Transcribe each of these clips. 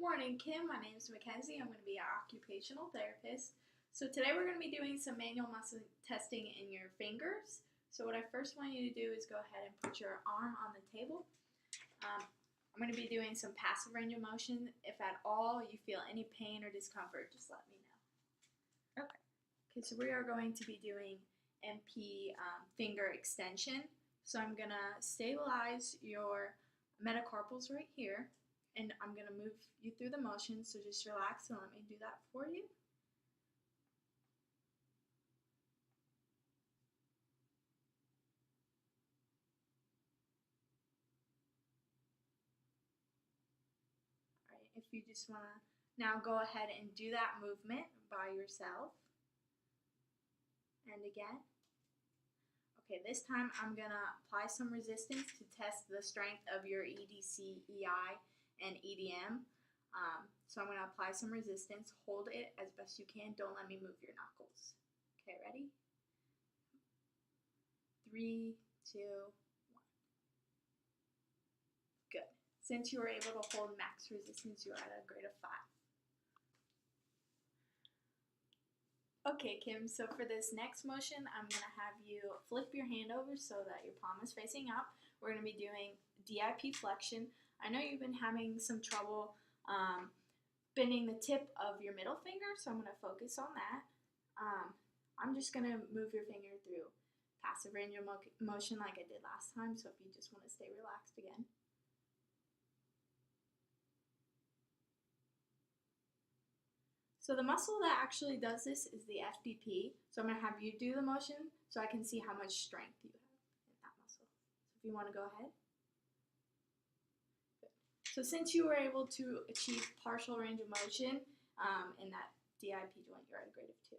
Morning, Kim. My name is Mackenzie. I'm going to be your occupational therapist. So today we're going to be doing some manual muscle testing in your fingers. So what I first want you to do is go ahead and put your arm on the table. I'm going to be doing some passive range of motion. If at all you feel any pain or discomfort, just let me know. Okay, so we are going to be doing MP finger extension. So I'm going to stabilize your metacarpals right here. And I'm going to move you through the motion, so just relax and let me do that for you. Alright, if you just want to now go ahead and do that movement by yourself. And again. Okay, this time I'm going to apply some resistance to test the strength of your EDC, EI, and EDM. So I'm going to apply some resistance. Hold it as best you can. Don't let me move your knuckles. Okay, ready? 3, 2, 1. Good. Since you were able to hold max resistance, you are at a grade of 5. Okay, Kim, so for this next motion, I'm going to have you flip your hand over so that your palm is facing up. We're going to be doing DIP flexion. I know you've been having some trouble bending the tip of your middle finger, so I'm going to focus on that. I'm just going to move your finger through passive range of motion like I did last time, so if you just want to stay relaxed again. So the muscle that actually does this is the FDP, so I'm going to have you do the motion so I can see how much strength you have in that muscle. So if you want to go ahead. So since you were able to achieve partial range of motion in that DIP joint, you're at a grade of 2.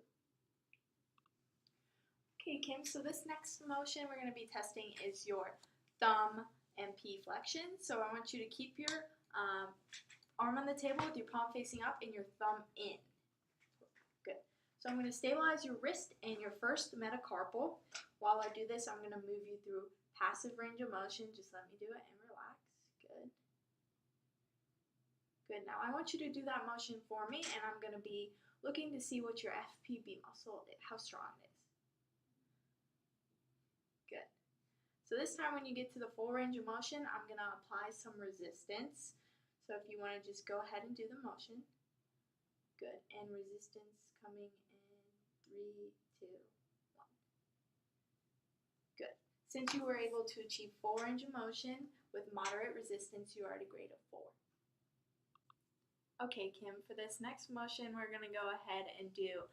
Okay, Kim, so this next motion we're going to be testing is your thumb MP flexion. So I want you to keep your arm on the table with your palm facing up and your thumb in. Good. So I'm going to stabilize your wrist and your first metacarpal. While I do this, I'm going to move you through passive range of motion. Just let me do it and relax. Good. Good, now I want you to do that motion for me, and I'm going to be looking to see what your FPB muscle, how strong it is. Good. So this time when you get to the full range of motion, I'm going to apply some resistance. So if you want to just go ahead and do the motion. Good, and resistance coming in 3, 2, 1. Good. Since you were able to achieve full range of motion with moderate resistance, you are at a grade of 4. Okay, Kim, for this next motion, we're going to go ahead and do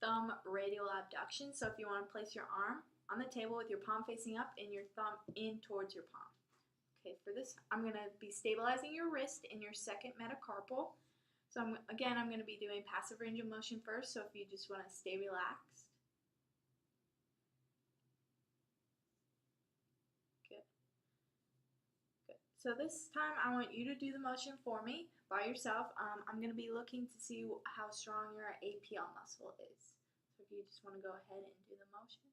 thumb radial abduction. So if you want to place your arm on the table with your palm facing up and your thumb in towards your palm. Okay, for this, I'm going to be stabilizing your wrist and your second metacarpal. So I'm going to be doing passive range of motion first, so if you just want to stay relaxed. So this time I want you to do the motion for me by yourself. I'm going to be looking to see how strong your APL muscle is. So if you just want to go ahead and do the motion.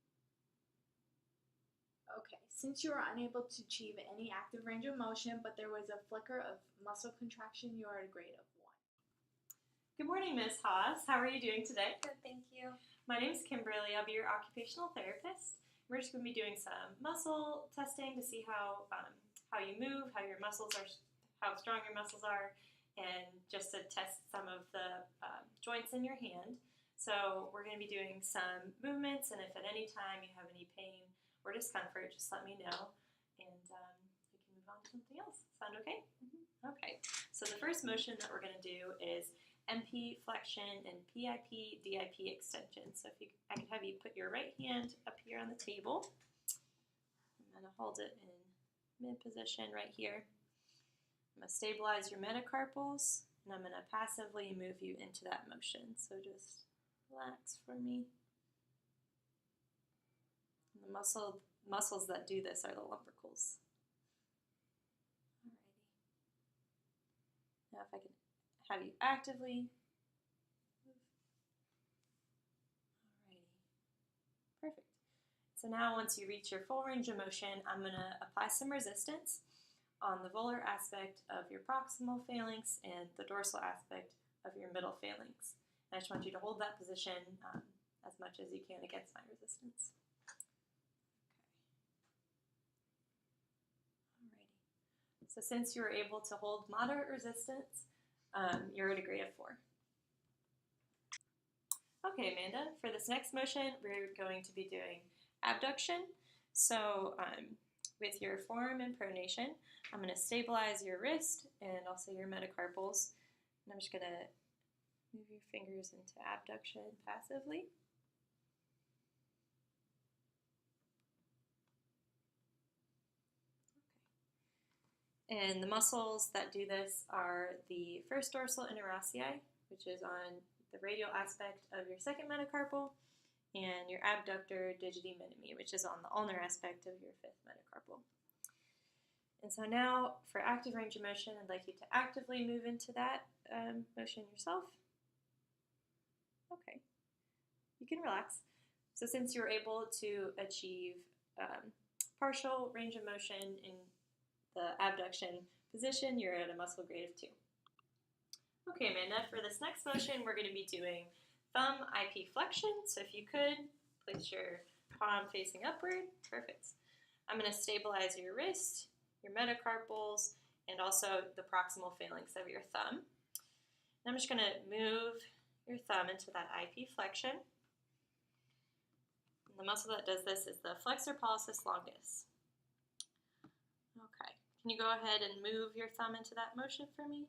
Okay, since you were unable to achieve any active range of motion, but there was a flicker of muscle contraction, you are at a grade of 1. Good morning, Ms. Haas. How are you doing today? Good, thank you. My name is Kimberlee. I'll be your occupational therapist. We're just going to be doing some muscle testing to see how you move, how your muscles are, how strong your muscles are, and just to test some of the joints in your hand. So we're going to be doing some movements, and if at any time you have any pain or discomfort, just let me know, and we can move on to something else. Sound okay? Mm-hmm. Okay. So the first motion that we're going to do is MP flexion and PIP DIP extension. So if I could have you put your right hand up here on the table. I'm going to hold it in mid position right here. I'm going to stabilize your metacarpals, and I'm going to passively move you into that motion. So just relax for me. And the muscles that do this are the lumbricals. Alrighty. Now if I can have you actively move. Alrighty. Perfect. So now once you reach your full range of motion, I'm going to apply some resistance on the volar aspect of your proximal phalanx and the dorsal aspect of your middle phalanx. And I just want you to hold that position as much as you can against my resistance. Alrighty. So since you were able to hold moderate resistance, you're at a grade of 4. Okay, Amanda, for this next motion, we're going to be doing abduction. So with your forearm in pronation, I'm going to stabilize your wrist and also your metacarpals. And I'm just going to move your fingers into abduction passively. Okay. And the muscles that do this are the first dorsal interosseae, which is on the radial aspect of your second metacarpal, and your abductor digiti minimi, which is on the ulnar aspect of your fifth metacarpal. And so now, for active range of motion, I'd like you to actively move into that motion yourself. Okay, you can relax. So since you're able to achieve partial range of motion in the abduction position, you're at a muscle grade of 2. Okay, Amanda, for this next motion, we're going to be doing thumb IP flexion. So if you could, place your palm facing upward. Perfect. I'm going to stabilize your wrist, your metacarpals, and also the proximal phalanx of your thumb. And I'm just going to move your thumb into that IP flexion. And the muscle that does this is the flexor pollicis longus. Okay. Can you go ahead and move your thumb into that motion for me?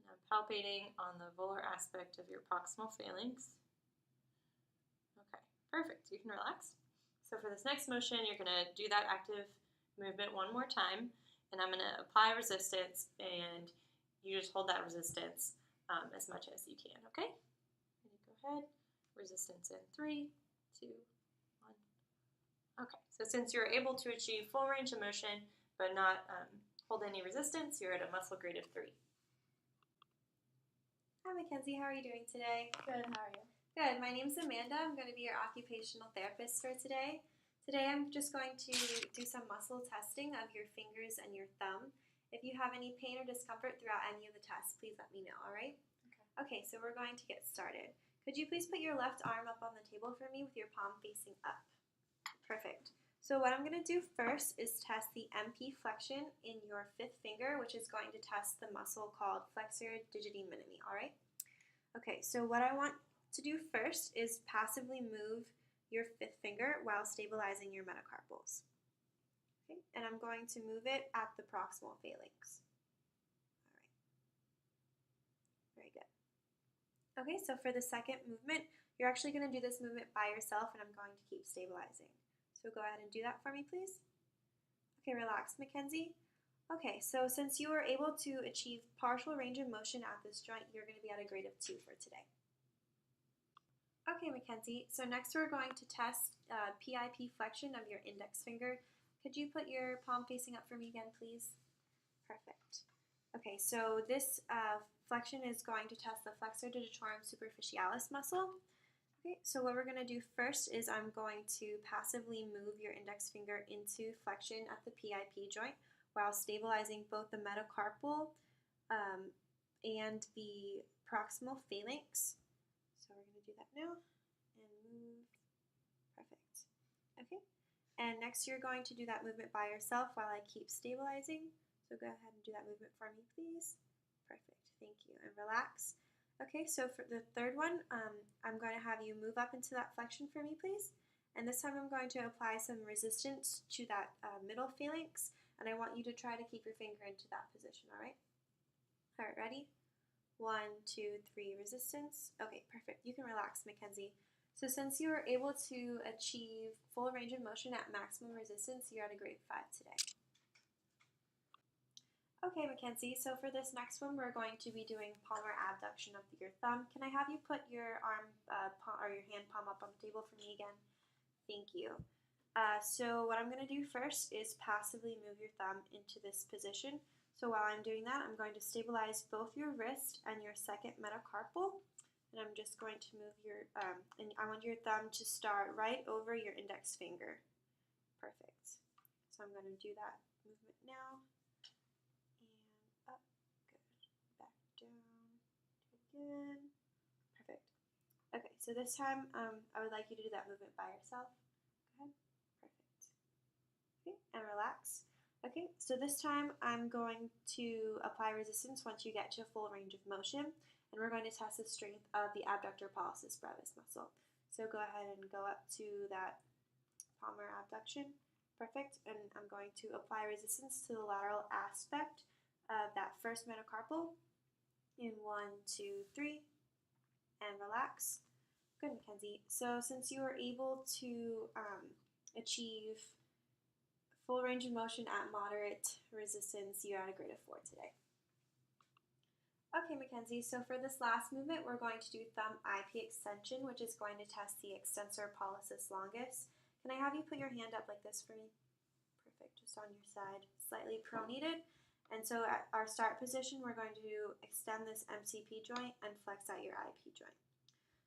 I'm palpating on the volar aspect of your proximal phalanx. Okay, perfect. You can relax. So for this next motion, you're going to do that active movement one more time, and I'm going to apply resistance, and you just hold that resistance as much as you can, okay? Go ahead. Resistance in 3, 2, 1. Okay, so since you're able to achieve full range of motion, but not hold any resistance, you're at a muscle grade of 3. Hi Mackenzie, how are you doing today? Good, how are you? Good, my name's Amanda. I'm going to be your occupational therapist for today. Today I'm just going to do some muscle testing of your fingers and your thumb. If you have any pain or discomfort throughout any of the tests, please let me know, alright? Okay, so we're going to get started. Could you please put your left arm up on the table for me with your palm facing up? Perfect. So what I'm going to do first is test the MP flexion in your fifth finger, which is going to test the muscle called flexor digiti minimi, alright? Okay, so what I want to do first is passively move your fifth finger while stabilizing your metacarpals. Okay, and I'm going to move it at the proximal phalanx. Alright, very good. Okay, so for the second movement, you're actually going to do this movement by yourself, and I'm going to keep stabilizing. So go ahead and do that for me, please. Okay, relax, Mackenzie. Okay, so since you were able to achieve partial range of motion at this joint, you're going to be at a grade of 2 for today. Okay, Mackenzie, so next we're going to test PIP flexion of your index finger. Could you put your palm facing up for me again, please? Perfect. Okay, so this flexion is going to test the flexor digitorum superficialis muscle. Okay, so what we're going to do first is I'm going to passively move your index finger into flexion at the PIP joint while stabilizing both the metacarpal and the proximal phalanx. So we're going to do that now and move. Perfect. Okay, and next you're going to do that movement by yourself while I keep stabilizing. So go ahead and do that movement for me, please. Perfect. Thank you. And relax. Okay, so for the third one, I'm going to have you move up into that flexion for me, please. And this time I'm going to apply some resistance to that middle phalanx, and I want you to try to keep your finger into that position, all right? All right, ready? 1, 2, 3, resistance. Okay, perfect. You can relax, Mackenzie. So since you were able to achieve full range of motion at maximum resistance, you're at a grade 5 today. Okay, Mackenzie, so for this next one, we're going to be doing palmar abduction of your thumb. Can I have you put your arm or your hand palm up on the table for me again? Thank you. So what I'm going to do first is passively move your thumb into this position. So while I'm doing that, I'm going to stabilize both your wrist and your second metacarpal. And I'm just going to move your, and I want your thumb to start right over your index finger. Perfect. So I'm going to do that movement now. again. Perfect. Okay, so this time I would like you to do that movement by yourself. Go ahead. Perfect. Okay, and relax. Okay, so this time I'm going to apply resistance once you get to a full range of motion, and we're going to test the strength of the abductor pollicis brevis muscle. So go ahead and go up to that palmar abduction. Perfect, and I'm going to apply resistance to the lateral aspect of that first metacarpal in 1, 2, 3, and relax. Good, Mackenzie. So since you were able to achieve full range of motion at moderate resistance, you got a grade of 4 today. Okay, Mackenzie, so for this last movement, we're going to do thumb IP extension, which is going to test the extensor pollicis longus. Can I have you put your hand up like this for me? Perfect, just on your side, slightly pronated. And so at our start position, we're going to extend this MCP joint and flex out your IP joint.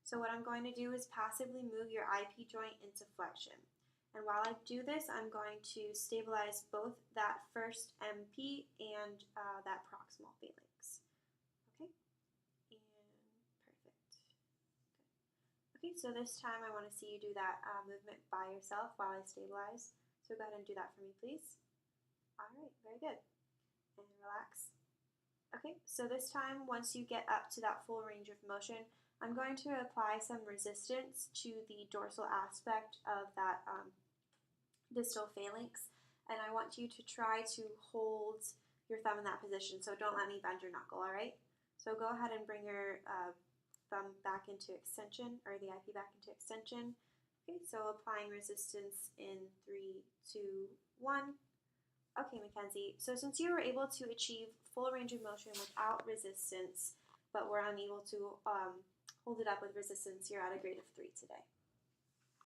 So what I'm going to do is passively move your IP joint into flexion. And while I do this, I'm going to stabilize both that first MP and that proximal phalanx. Okay, and perfect. Okay, so this time I want to see you do that movement by yourself while I stabilize. So go ahead and do that for me, please. All right, very good. And relax. Okay, so this time, once you get up to that full range of motion, I'm going to apply some resistance to the dorsal aspect of that distal phalanx, and I want you to try to hold your thumb in that position, so don't let me bend your knuckle, all right? So go ahead and bring your thumb back into extension, or the IP back into extension. Okay, so applying resistance in 3, 2, 1. Okay, Mackenzie, so since you were able to achieve full range of motion without resistance, but were unable to hold it up with resistance, you're at a grade of 3 today.